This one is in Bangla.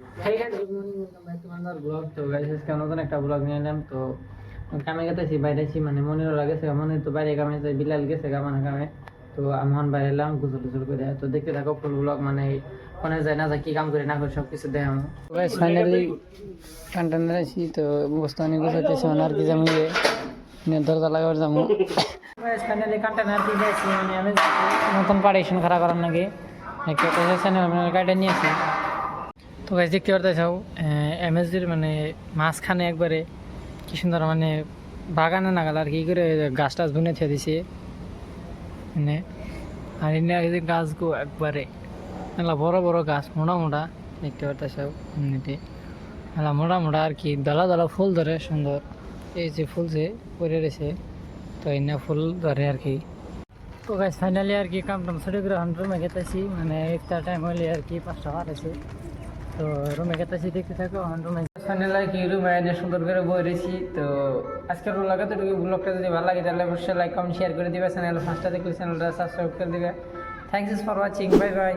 Hey guys, good morning. Welcome back to another vlog. তো guys, আজকে নতুন একটা vlog নিয়ে এলাম। তো কামে গেতেছি, বাইরে আছি, মানে মনির লাগেছে, মনির তো বাইরে কামে যায়, বিলাল গেছে মানে কামে। তো আমি এখন বাইরে এলাম গোসল টোসল করে। তো দেখতে থাকো ফুল vlog, মানে কোনে যায় না যায়, কি কাম করে না করে সব কিছু দেখাম। তো guys, ফাইনালি কন্টেনার আছি, তো বস্তা নিয়ে গোছাইতেছি, মানে আর কি যাবো দরজা লাগাবার যাবো। guys, ফাইনালি কন্টেনার দিয়ে যাচ্ছি, মানে আমি নতুন পার্টিশন খাড়া করার নাকি একটা চ্যানেল গাড়িটা নিয়েছি। তো গাছ দেখতে পারতে চাও এমএসডির মানে মাঝখানে একবারে কি সুন্দর, মানে বাগানে নাগাল আর কি করে গাছ টাছ বুনে ছেড়ে দিছে মানে। আর এনে গাছগো একবারে মেলা বড় বড় গাছ, মোটা মোটা দেখতে পারতে চাও এমনিতে মেলা মোটা মোটা আর কি, দলা দলা ফুল ধরে সুন্দর। এই যে ফুল যে পরে রয়েছে, তো এনে ফুল ধরে আর কি। তো গাছ ফাইনালি আর কি কাম টাম ছুটি করে রুমে গেতেছি, মানে একটা টাইম হইলে আর কি 5টা বাজে। তো রুমে গেতেছি, দেখতে থাকো রুমে ফাইনাল আর কি রুমে এনে সুন্দর করে বই রয়েছি। তো আজকের ব্লগটা যদি ভালো লাগে তাহলে অবশ্যই লাইক কমেন্ট শেয়ার করে দিবে, চ্যানেল ফার্স্টটা দেখলে চ্যানেলটা সাবস্ক্রাইব করে দিবে। Thanks for watching, bye bye.